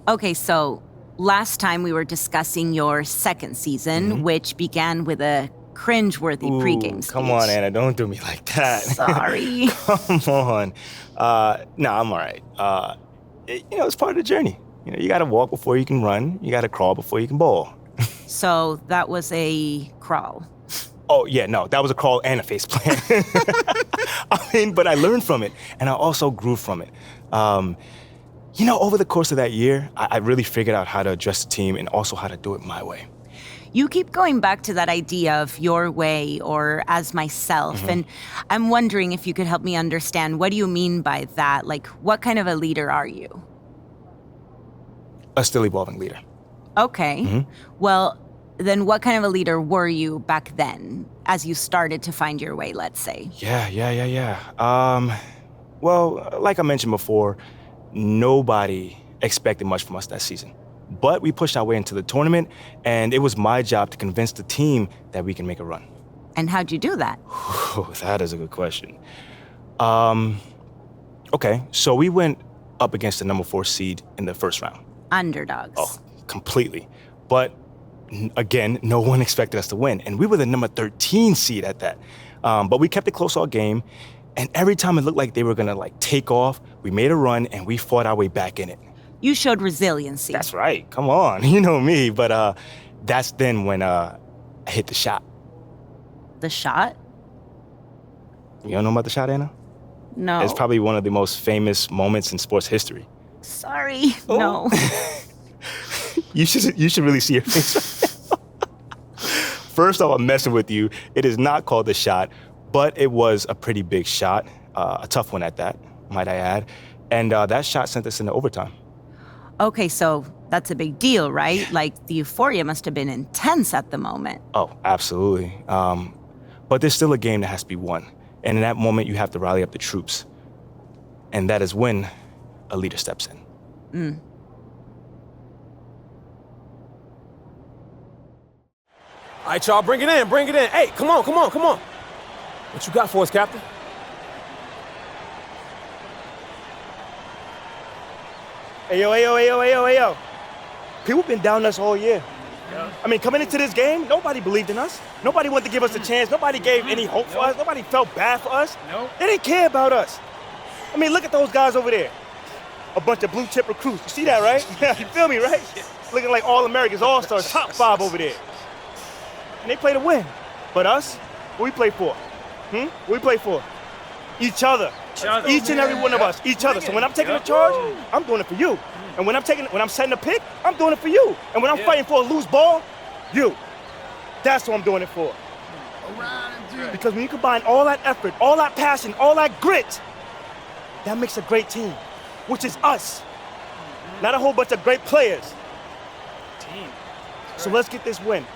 Okay, so last time we were discussing your second season, which began with a cringeworthy pregame speech. Come on, Anna, don't do me like that. Sorry. Come on. No, I'm all right. It's part of the journey. You got to walk before you can run. You got to crawl before you can bowl. So that was a crawl. Oh, yeah, no, that was a crawl and a faceplant. But I learned from it, and I also grew from it. Over the course of that year, I really figured out how to address the team and also how to do it my way. You keep going back to that idea of your way or as myself, and I'm wondering if you could help me understand, what do you mean by that? Like, what kind of a leader are you? A still evolving leader. Okay. Well, then what kind of a leader were you back then, as you started to find your way, let's say? Yeah. Well, like I mentioned before, nobody expected much from us that season. But we pushed our way into the tournament, and it was my job to convince the team that we can make a run. And how'd you do that? That is a good question. Okay, so we went up against the number 4 seed in the first round. Underdogs. Oh, completely. But again, no one expected us to win, and we were the number 13 seed at that. But we kept it close all game, and every time it looked like they were gonna take off, we made a run and we fought our way back in it. You showed resiliency. That's right. Come on, you know me. But that's then when I hit the shot. The shot? You don't know about the shot, Anna? No. It's probably one of the most famous moments in sports history. Sorry, no. You should really see your face right now. First off, I'm messing with you. It is not called the shot, but it was a pretty big shot, a tough one at that, might I add. And that shot sent us into overtime. Okay, so that's a big deal, right? Like, the euphoria must have been intense at the moment. Oh, absolutely. But there's still a game that has to be won. And in that moment, you have to rally up the troops. And that is when a leader steps in. All right, y'all, bring it in. Hey, come on. What you got for us, Captain? Hey, yo. People been down us all year. Yeah. I mean, coming into this game, nobody believed in us. Nobody wanted to give us a chance. Nobody gave any hope for us. Nobody felt bad for us. No. They didn't care about us. I mean, look at those guys over there. A bunch of blue-chip recruits. You see that, right? You feel me, right? Looking like all-Americans, all-stars, top 5 over there. And they play to win. But us, what we play for? What we play for? Each other. Each and every one of us, each other. So when I'm taking the charge, I'm doing it for you. And when I'm setting a pick, I'm doing it for you. And when I'm fighting for a loose ball, you. That's what I'm doing it for. Because when you combine all that effort, all that passion, all that grit, that makes a great team, which is us. Not a whole bunch of great players. So let's get this win.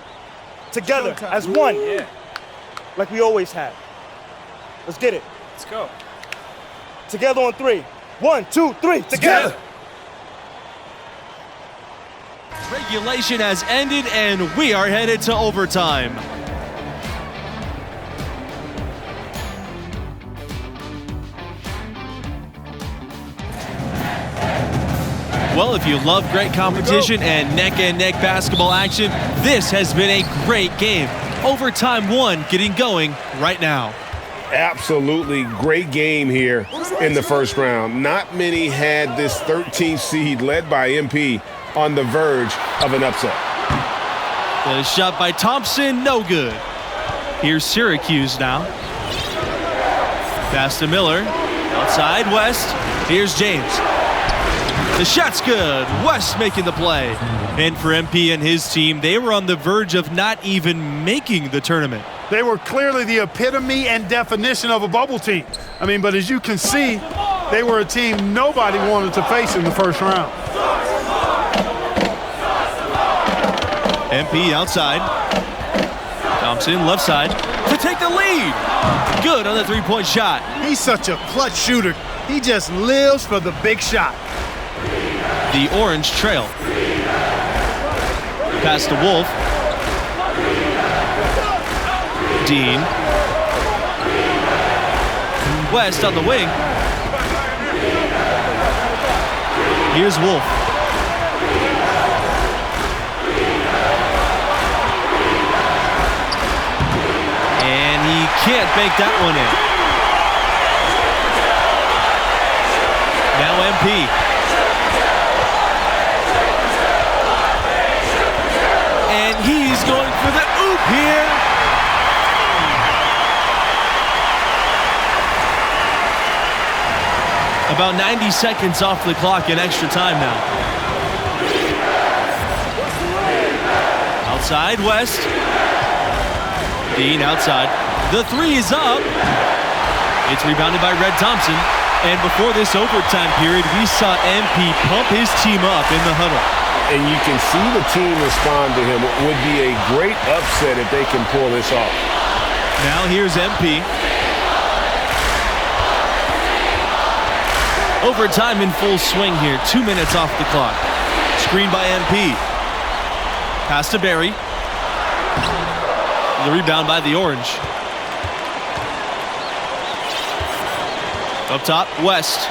Together, as one. Like we always have. Let's get it. Let's go. Together on 3. 1, 2, 3, together! Regulation has ended and we are headed to overtime. Well, if you love great competition and neck-and-neck basketball action, this has been a great game. Overtime 1 getting going right now. Absolutely great game here in the first round. Not many had this 13th seed led by MP on the verge of an upset. The shot by Thompson, no good. Here's Syracuse now. Pass to Miller. Outside, West. Here's James. The shot's good. West making the play. And for MP and his team, they were on the verge of not even making the tournament. They were clearly the epitome and definition of a bubble team. But as you can see, they were a team nobody wanted to face in the first round. MP outside. Thompson left side to take the lead. Good on the three-point shot. He's such a clutch shooter. He just lives for the big shot. The Orange trail. Pass to Wolf. Dean. West on the wing. Here's Wolf. can't bank that one in. Now MP. And he's going for the oop here. About 90 seconds off the clock in extra time now. Outside, West. Dean outside. The three is up. It's rebounded by Red Thompson. And before this overtime period, we saw MP pump his team up in the huddle. And you can see the team respond to him. It would be a great upset if they can pull this off. Now here's MP. Overtime in full swing here. 2 minutes off the clock. Screen by MP. Pass to Barry. The rebound by the Orange. Up top, West.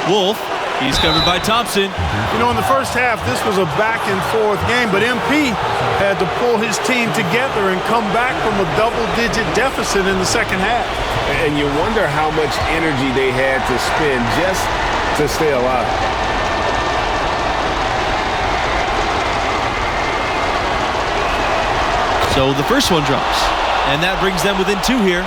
Wolf. He's covered by Thompson. You know, in the first half, this was a back-and-forth game, but MP had to pull his team together and come back from a double-digit deficit in the second half. And you wonder how much energy they had to spend just to stay alive. So the first one drops, and that brings them within 2 here.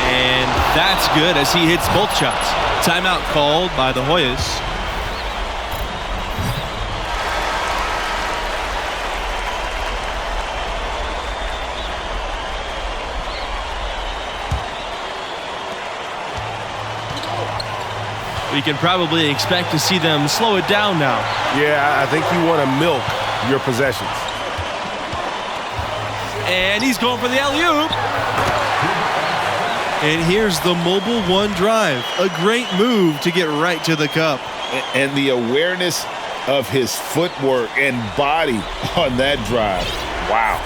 And that's good as he hits both shots. Timeout called by the Hoyas. We can probably expect to see them slow it down now. Yeah, I think you want to milk your possessions. And he's going for the alley-oop. And here's the mobile one drive. A great move to get right to the cup. And the awareness of his footwork and body on that drive. Wow.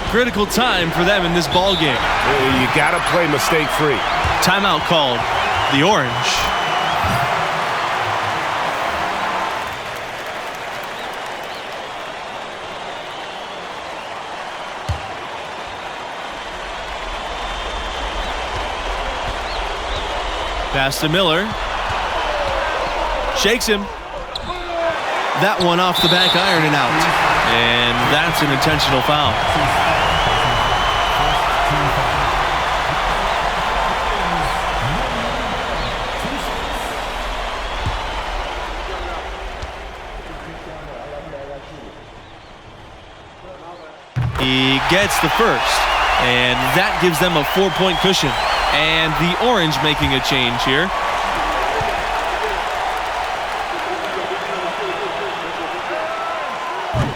Critical time for them in this ball game. You got to play mistake-free. Timeout called. The Orange. Pass to Miller. Shakes him. That one off the back iron and out. And that's an intentional foul. He gets the first. And that gives them a 4-point cushion. And the Orange making a change here.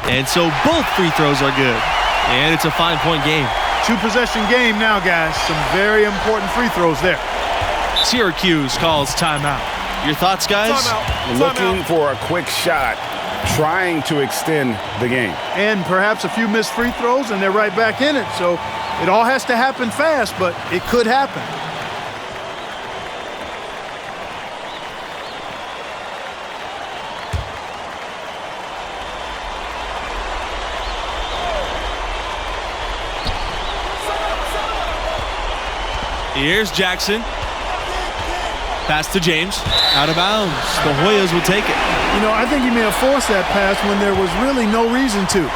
And so both free throws are good. And it's a 5-point game. 2-possession game now, guys. Some very important free throws there. Syracuse calls timeout. Your thoughts, guys? Looking for a quick shot, trying to extend the game. And perhaps a few missed free throws, and they're right back in it. So it all has to happen fast, but it could happen. Here's Jackson. Pass to James. Out of bounds. The Hoyas will take it. You know, I think he may have forced that pass when there was really no reason to.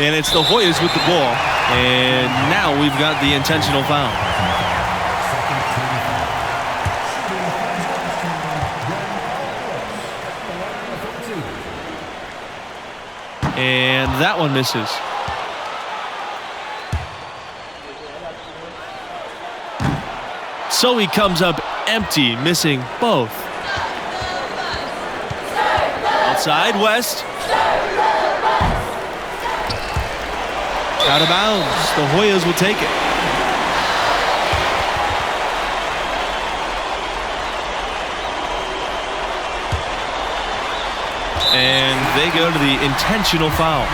And it's the Hoyas with the ball. And now we've got the intentional foul. And that one misses. So he comes up empty, missing both. Outside, West. Out of bounds. The Hoyas will take it. And they go to the intentional foul.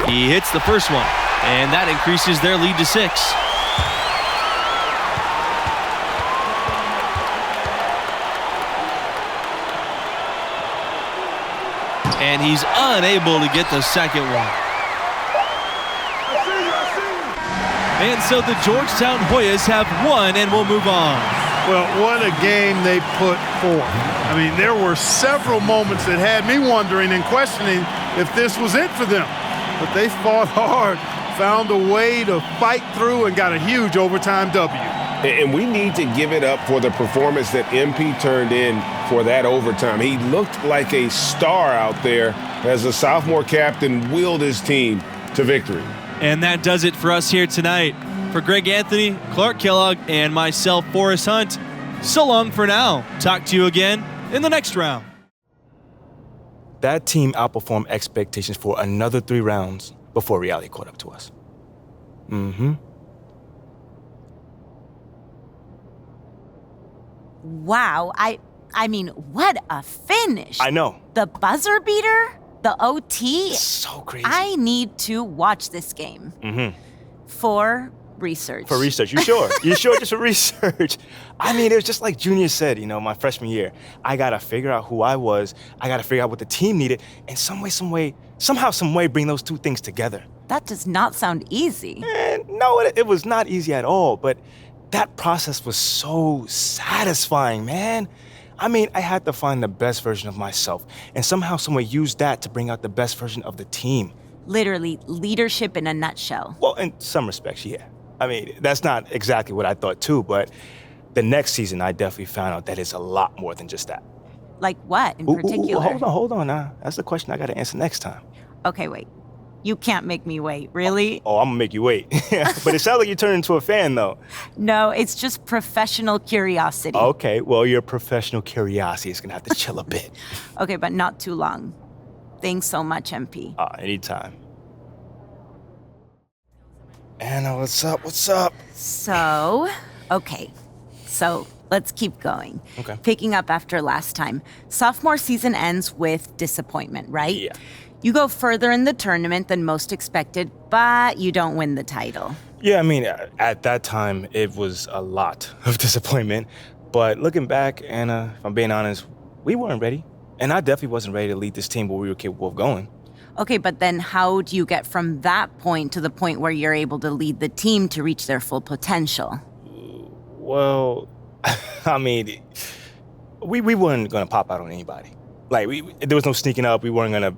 He hits the first one, and that increases their lead to 6. And he's unable to get the second one. And so the Georgetown Hoyas have won and will move on. Well, what a game they put forth. I mean, there were several moments that had me wondering and questioning if this was it for them. But they fought hard, found a way to fight through, and got a huge overtime W. And we need to give it up for the performance that MP turned in for that overtime. He looked like a star out there as a sophomore captain willed his team to victory. And that does it for us here tonight. For Greg Anthony, Clark Kellogg, and myself, Forrest Hunt, so long for now. Talk to you again in the next round. That team outperformed expectations for another 3 rounds before reality caught up to us. Wow, I mean, what a finish. I know. The buzzer beater, the OT. So crazy. I need to watch this game. For research. For research, you sure? You sure just for research? I mean, it was just like Junior said, my freshman year. I gotta figure out who I was. I gotta figure out what the team needed, and somehow, some way, bring those 2 things together. That does not sound easy. And no, it was not easy at all, but that process was so satisfying, man. I mean, I had to find the best version of myself, and somehow, some way, use that to bring out the best version of the team. Literally, leadership in a nutshell. Well, in some respects, yeah. I mean, that's not exactly what I thought too, but the next season I definitely found out that it's a lot more than just that. Like what in particular? Hold on now. That's the question I gotta answer next time. Okay, wait. You can't make me wait, really? Oh, I'm gonna make you wait. But it sounds like you turned into a fan though. No, it's just professional curiosity. Okay, well, your professional curiosity is gonna have to chill a bit. Okay, but not too long. Thanks so much, MP. Anytime. Anna, what's up? What's up? So let's keep going. Okay. Picking up after last time. Sophomore season ends with disappointment, right? Yeah. You go further in the tournament than most expected, but you don't win the title. Yeah, I mean, at that time, it was a lot of disappointment. But looking back, Anna, if I'm being honest, we weren't ready. And I definitely wasn't ready to lead this team where we were capable of going. Okay, but then how do you get from that point to the point where you're able to lead the team to reach their full potential? Well, I mean, we weren't going to pop out on anybody. Like, there was no sneaking up. We weren't going to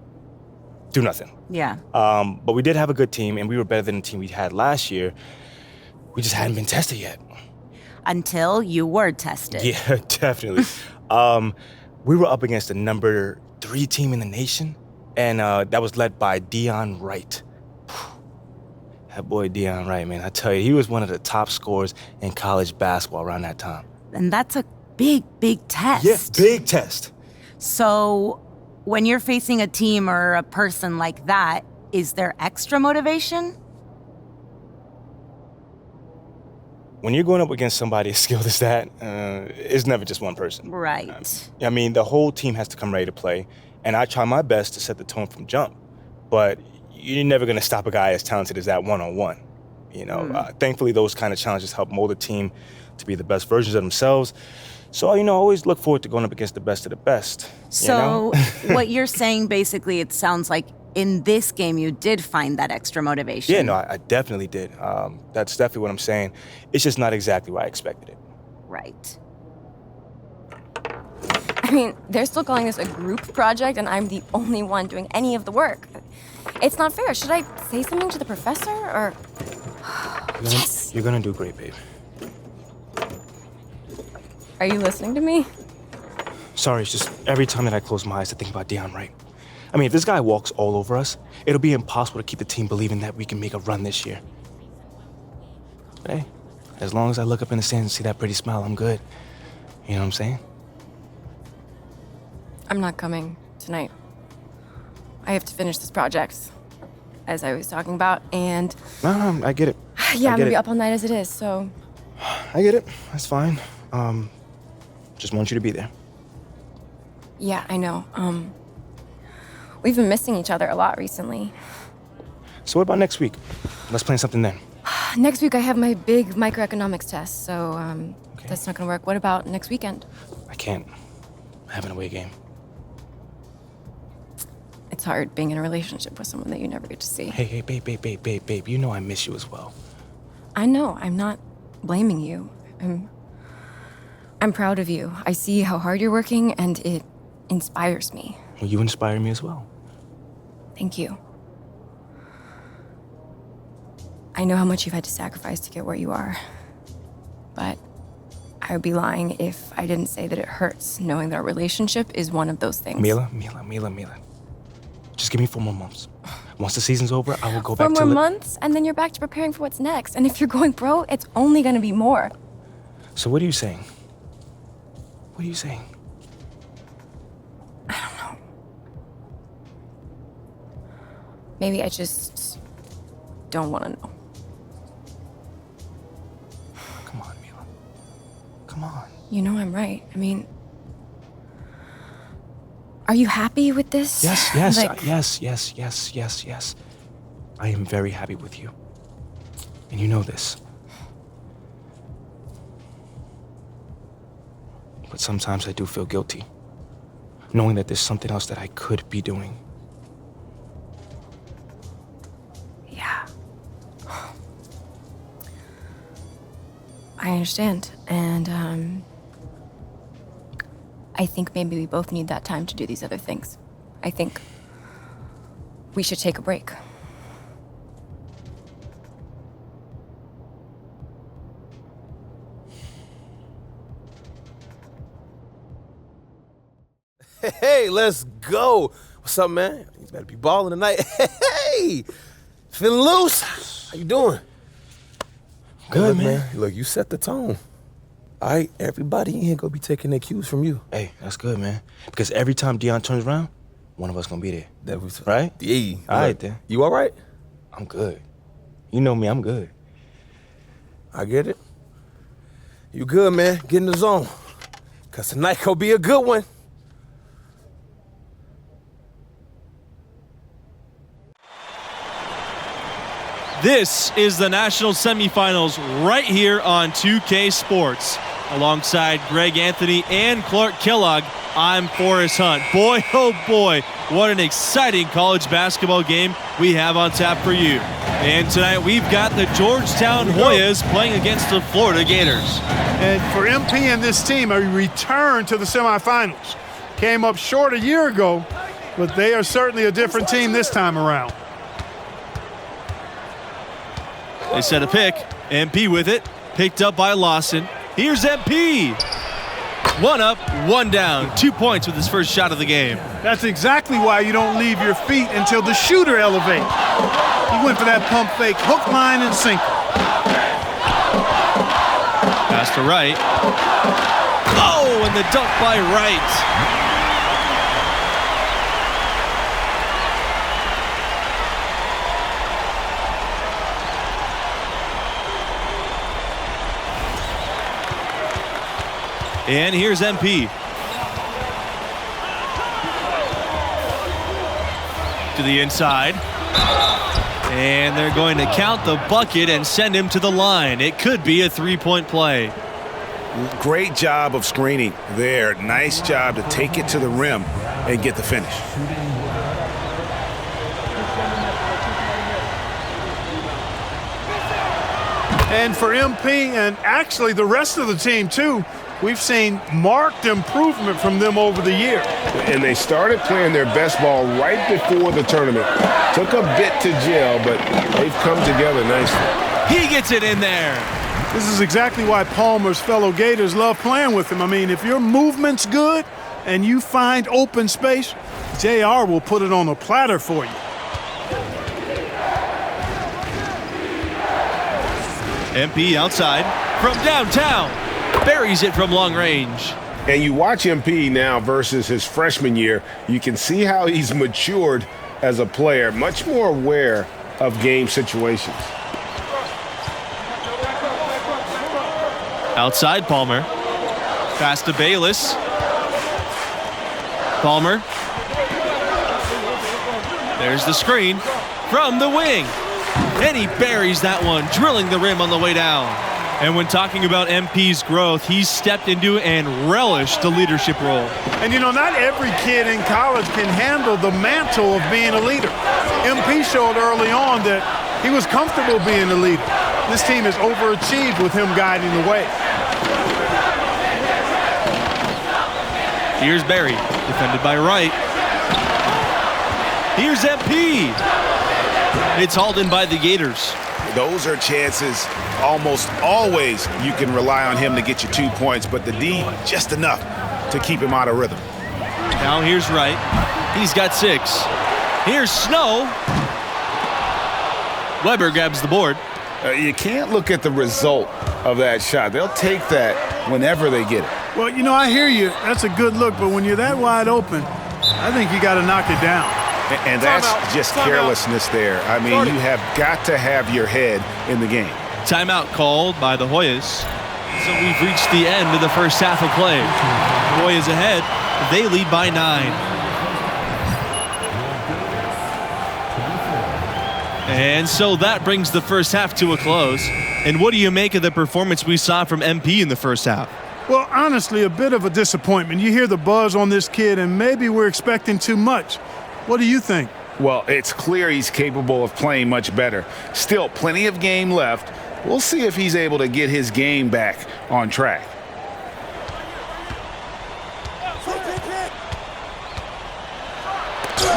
do nothing. Yeah. But we did have a good team, and we were better than the team we had last year. We just hadn't been tested yet. Until you were tested. Yeah, definitely. We were up against the number 3 team in the nation, and that was led by Dion Wright. That boy Dion Wright, man, I tell you, he was one of the top scorers in college basketball around that time. And that's a big, big test. Yeah, big test. So when you're facing a team or a person like that, is there extra motivation? When you're going up against somebody as skilled as that, it's never just one person. Right. I mean, the whole team has to come ready to play, and I try my best to set the tone from jump. But you're never going to stop a guy as talented as that one-on-one. Thankfully, those kind of challenges help mold a team to be the best versions of themselves. So, always look forward to going up against the best of the best. So what you're saying, basically, it sounds like in this game, you did find that extra motivation. Yeah, no, I definitely did. That's definitely what I'm saying. It's just not exactly what I expected it. Right. I mean, they're still calling this a group project, and I'm the only one doing any of the work. It's not fair. Should I say something to the professor, or... Yes! You're gonna do great, babe. Are you listening to me? Sorry, it's just every time that I close my eyes to think about Dion Wright. I mean, if this guy walks all over us, it'll be impossible to keep the team believing that we can make a run this year. But hey, as long as I look up in the stands and see that pretty smile, I'm good. You know what I'm saying? I'm not coming tonight. I have to finish this project, as I was talking about, and... No, I get it. Yeah, I'm gonna be up all night as it is, so... I get it. That's fine. Just want you to be there. Yeah, I know. We've been missing each other a lot recently. So what about next week? Let's plan something then. Next week I have my big microeconomics test, so Okay. that's not gonna work. What about next weekend? I can't. I have an away game. It's hard being in a relationship with someone that you never get to see. Hey, babe. You know I miss you as well. I know. I'm not blaming you. I'm proud of you. I see how hard you're working, and it inspires me. Well, you inspire me as well. Thank you. I know how much you've had to sacrifice to get where you are, but I would be lying if I didn't say that it hurts knowing that our relationship is one of those things. Mila. Just give me 4 more months. Once the season's over, I will go back 4 to... more months, and then you're back to preparing for what's next. And if you're going pro, it's only gonna be more. So what are you saying? What are you saying? I don't know. Maybe I just don't want to know. Come on, Mila. Come on. You know I'm right. I mean, are you happy with this? Yes. Like, Yes. I am very happy with you. And you know this. But sometimes I do feel guilty, knowing that there's something else that I could be doing. yeah. I understand. And, I think maybe we both need that time to do these other things. I think we should take a break. Hey, let's go. What's up, man? You better be balling tonight. Hey, feeling loose? How you doing? Good, Look, man. Look, you set the tone. All right, everybody in here gonna be taking their cues from you. Hey, that's good, man. Because every time Dion turns around, one of us gonna be there. That was Right? Yeah. All right, Look, then. You all right? I'm good. You know me, I'm good. I get it. You good, man? Get in the zone. Cause tonight gonna be a good one. This is the national semifinals right here on 2K Sports. Alongside Greg Anthony and Clark Kellogg, I'm Forrest Hunt. Boy, oh boy, what an exciting college basketball game we have on tap for you. And tonight we've got the Georgetown Hoyas playing against the Florida Gators. And for MP and this team, a return to the semifinals. Came up short a year ago, but they are certainly a different team this time around. They set a pick. MP with it. Picked up by Lawson. Here's MP. 1 up, 1 down. 2 points with his first shot of the game. That's exactly why you don't leave your feet until the shooter elevates. He went for that pump fake, hook, line, and sinker. Pass to Wright. Oh, and the dunk by Wright. And here's MP. To the inside. And they're going to count the bucket and send him to the line. It could be a 3-point play. Great job of screening there. Nice job to take it to the rim and get the finish. And for MP and actually the rest of the team too, we've seen marked improvement from them over the year. And they started playing their best ball right before the tournament. Took a bit to gel, but they've come together nicely. He gets it in there. This is exactly why Palmer's fellow Gators love playing with him. I mean, if your movement's good and you find open space, JR will put it on a platter for you. MP outside from downtown. Buries it from long range. And you watch MP now versus his freshman year, you can see how he's matured as a player, much more aware of game situations. Outside Palmer. Pass to Bayless. Palmer. There's the screen from the wing. And he buries that one, drilling the rim on the way down. And when talking about MP's growth, he's stepped into and relished the leadership role. And you know, not every kid in college can handle the mantle of being a leader. MP showed early on that he was comfortable being a leader. This team has overachieved with him guiding the way. Here's Barry, defended by Wright. Here's MP. It's hauled in by the Gators. Those are chances almost always you can rely on him to get you 2 points, but the D just enough to keep him out of rhythm. Now here's Wright. He's got 6. Here's Snow. Weber grabs the board. You can't look at the result of that shot. They'll take that whenever they get it. Well, you know, I hear you. That's a good look, but when you're that wide open, I think you got to knock it down. And that's just carelessness there. I mean, you have got to have your head in the game. Timeout called by the Hoyas. So we've reached the end of the first half of play. Hoyas ahead. They lead by 9. And so that brings the first half to a close. And what do you make of the performance we saw from MP in the first half? Well, honestly, a bit of a disappointment. You hear the buzz on this kid, and maybe we're expecting too much. What do you think? Well, it's clear he's capable of playing much better. Still, plenty of game left. We'll see if he's able to get his game back on track.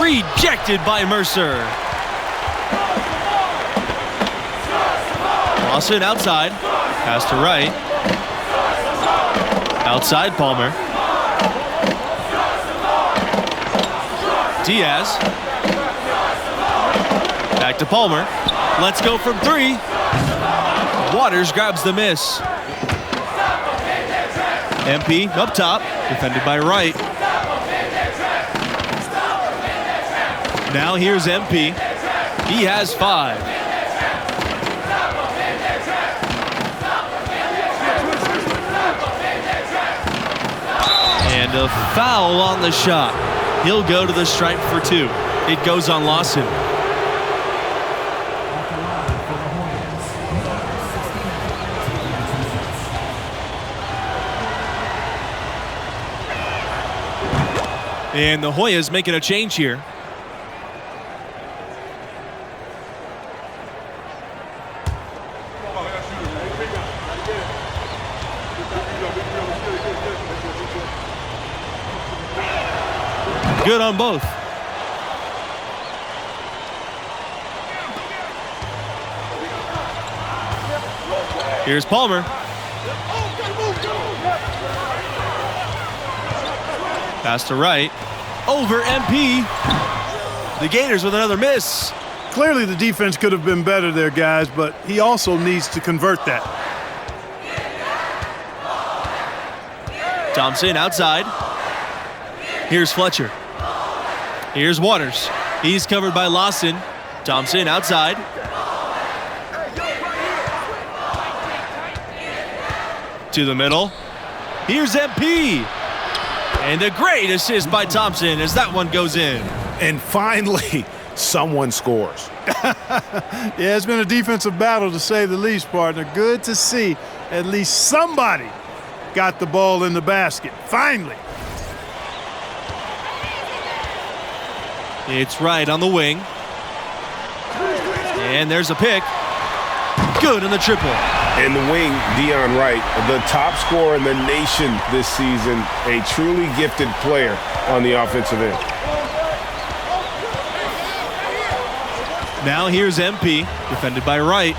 Rejected by Mercer. Lawson outside. Pass to Wright. Outside Palmer. Diaz. Back to Palmer. Let's go from 3. Waters grabs the miss. MP up top, defended by Wright. Now here's MP. He has 5. And a foul on the shot. He'll go to the stripe for 2. It goes on Lawson. And the Hoyas making a change here. Good on both. Here's Palmer. Pass to Wright. Over MP. The Gators with another miss. Clearly the defense could have been better there, guys, but he also needs to convert that. Thompson outside. Here's Fletcher. Here's Waters. He's covered by Lawson. Thompson outside. To the middle. Here's MP. And a great assist by Thompson as that one goes in. And finally, someone scores. Yeah, it's been a defensive battle to say the least, partner. Good to see at least somebody got the ball in the basket. Finally. It's Wright on the wing. And there's a pick. Good on the triple. And the wing, Deion Wright, the top scorer in the nation this season, a truly gifted player on the offensive end. Now here's MP, defended by Wright.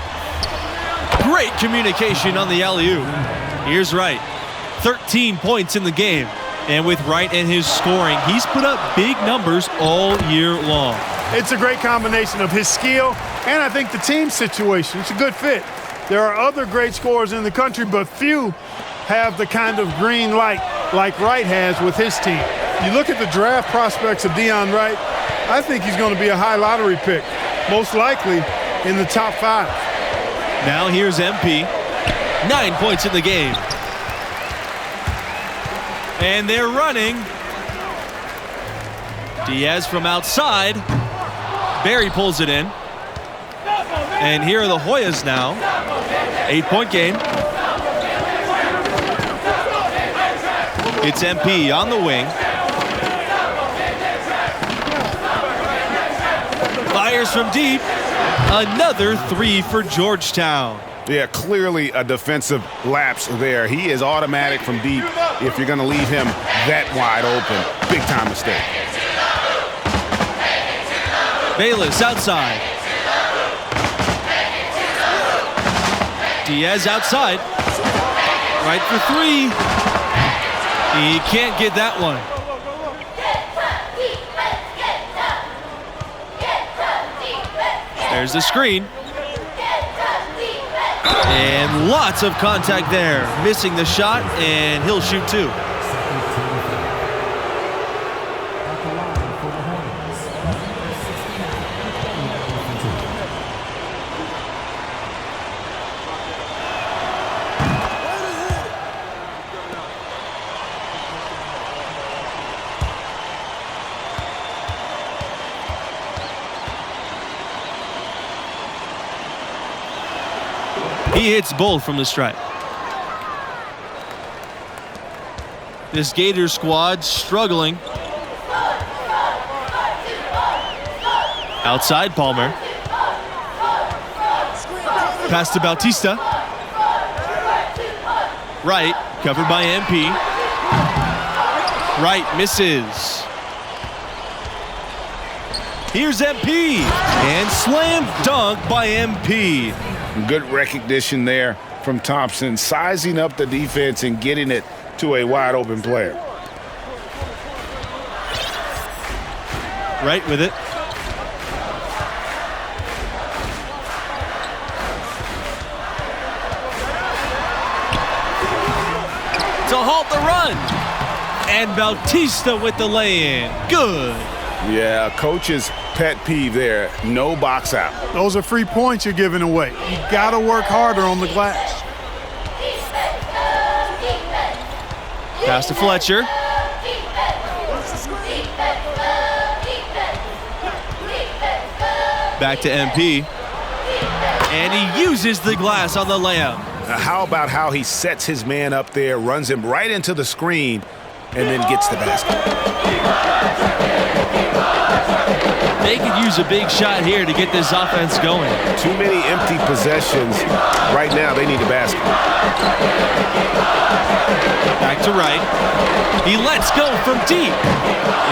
Great communication on the alley-oop. Here's Wright. 13 points in the game. And with Wright and his scoring, he's put up big numbers all year long. It's a great combination of his skill and I think the team situation. It's a good fit. There are other great scorers in the country, but few have the kind of green light like Wright has with his team. You look at the draft prospects of Deion Wright, I think he's going to be a high lottery pick, most likely in the top 5. Now here's MP. 9 points in the game. And they're running. Diaz from outside. Barry pulls it in. And here are the Hoyas now. 8-point game. It's MP on the wing. Fires from deep. Another 3 for Georgetown. Yeah, clearly a defensive lapse there. He is automatic from deep if you're going to leave him that wide open. Big time mistake. Bayless outside. Diaz outside. Right for 3. He can't get that one. There's the screen. And lots of contact there. Missing the shot, and he'll shoot 2. He hits both from the stripe. This Gator squad struggling. Outside Palmer. Pass to Bautista. Wright, covered by MP. Wright misses. Here's MP, and slam dunk by MP. Good recognition there from Thompson, sizing up the defense and getting it to a wide open player. Right with it. To halt the run. And Bautista with the lay-in. Good. Yeah, coach's pet peeve there. No box out. Those are free points you're giving away. You got to work harder on the glass. Pass to Fletcher. Back to MP. And he uses the glass on the layup. Now, how about how he sets his man up there, runs him right into the screen, and then gets the basket. They could use a big shot here to get this offense going. Too many empty possessions. Right now, they need a basket. Back to Wright. He lets go from deep.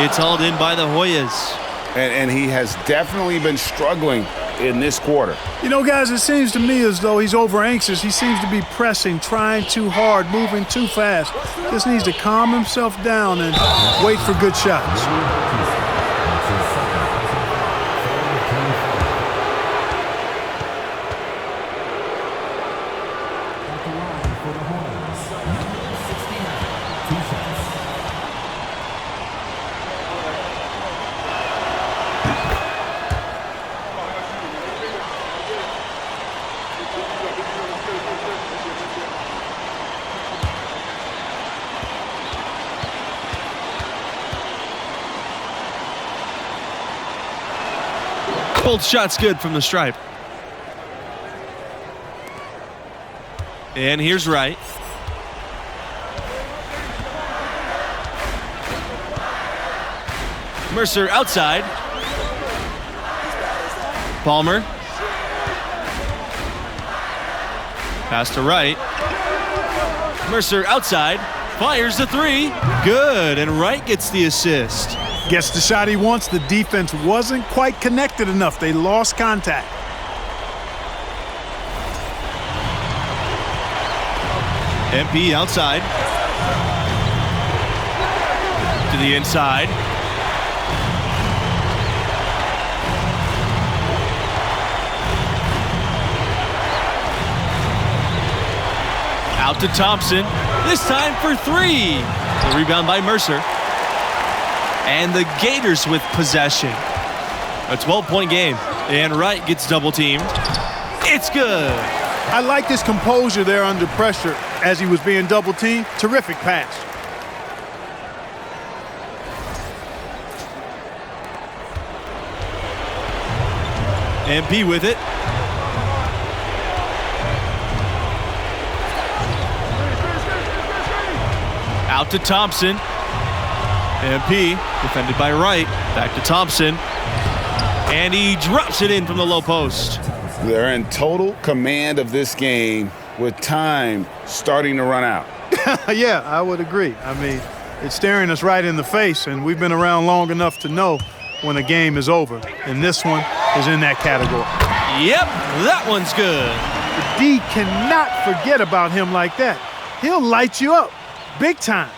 It's hauled in by the Hoyas. And he has definitely been struggling in this quarter. You know, guys, it seems to me as though he's over anxious. He seems to be pressing, trying too hard, moving too fast. Just needs to calm himself down and wait for good shots. Both shots good from the stripe. And here's Wright. Mercer outside. Palmer. Pass to Wright. Mercer outside. Fires the 3. Good. And Wright gets the assist. Gets the shot he wants. The defense wasn't quite connected enough. They lost contact. MP outside. To the inside. Out to Thompson. This time for 3. The rebound by Mercer. And the Gators with possession. A 12-point game. And Wright gets double-teamed. It's good. I like his composure there under pressure as he was being double-teamed. Terrific pass. MP with it. Out to Thompson. MP defended by Wright. Back to Thompson. And he drops it in from the low post. They're in total command of this game with time starting to run out. Yeah, I would agree. I mean, it's staring us right in the face, and we've been around long enough to know when a game is over. And this one is in that category. Yep, that one's good. The D cannot forget about him like that. He'll light you up big time.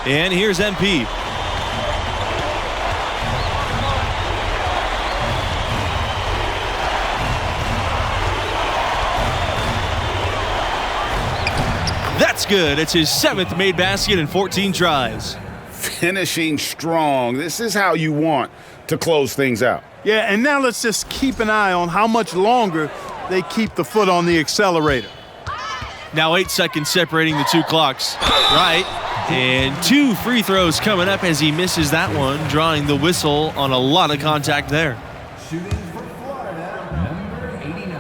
And here's MP. That's good. It's his 7th made basket in 14 tries. Finishing strong. This is how you want to close things out. Yeah, and now let's just keep an eye on how much longer they keep the foot on the accelerator. Now 8 seconds separating the two clocks. Right. And 2 free throws coming up as he misses that one, drawing the whistle on a lot of contact there. Shooting for Florida, number 89,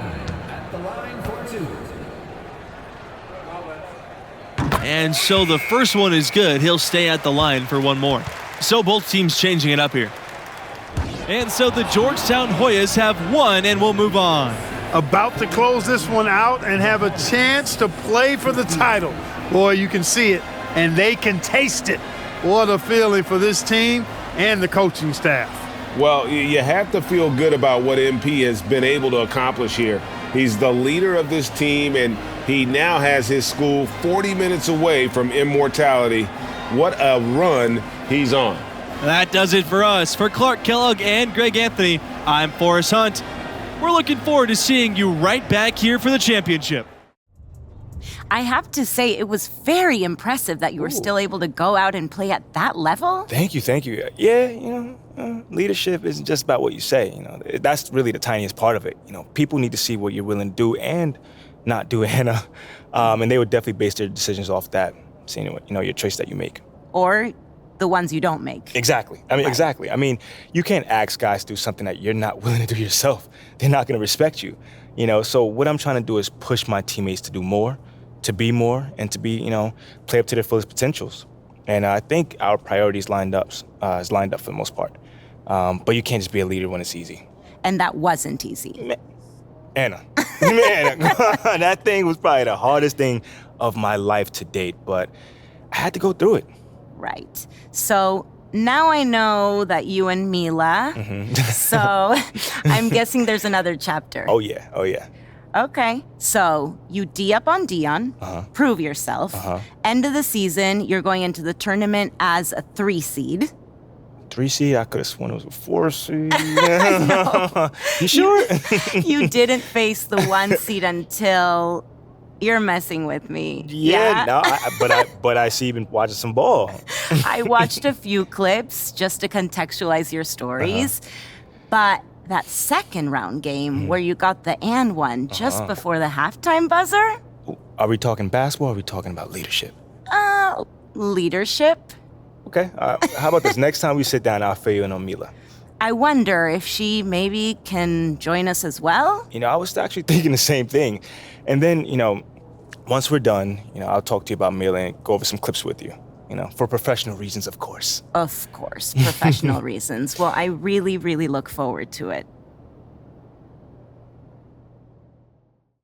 at the line for 2. And so the first one is good. He'll stay at the line for one more. So both teams changing it up here. And so the Georgetown Hoyas have won and will move on. About to close this one out and have a chance to play for the title. Boy, you can see it, and they can taste it. What a feeling for this team and the coaching staff. Well, you have to feel good about what MP has been able to accomplish here. He's the leader of this team, and he now has his school 40 minutes away from immortality. What a run he's on. That does it for us. For Clark Kellogg and Greg Anthony, I'm Forrest Hunt. We're looking forward to seeing you right back here for the championship. I have to say, it was very impressive that you were still able to go out and play at that level. Thank you. Yeah, leadership isn't just about what you say. That's really the tiniest part of it. People need to see what you're willing to do and not do, Hannah. And they would definitely base their decisions off that, seeing your choice that you make. Or the ones you don't make. Exactly. Exactly. You can't ask guys to do something that you're not willing to do yourself. They're not going to respect you. So what I'm trying to do is push my teammates to do more, to be more, and to be, play up to their fullest potentials. And I think our priorities is lined up for the most part. But you can't just be a leader when it's easy. And that wasn't easy. Anna, that thing was probably the hardest thing of my life to date, but I had to go through it. Right. So now I know that you and Mila. So I'm guessing there's another chapter. Oh, yeah. Okay. So you D up on Dion, prove yourself. End of the season, you're going into the tournament as a 3 seed. 3 seed? I could have sworn it was a 4 seed. No. You sure? You didn't face the 1 seed until... You're messing with me. Yeah? No, but I see you've been watching some ball. I watched a few clips just to contextualize your stories. But that second round game where you got the and one just before the halftime buzzer? Are we talking basketball or are we talking about leadership? Leadership. Okay. How about this? Next time we sit down, I'll fill you in on Mila. I wonder if she maybe can join us as well? I was actually thinking the same thing. And then, once we're done, I'll talk to you about Mila and go over some clips with you. For professional reasons, of course. Of course, professional reasons. Well, I really, really look forward to it.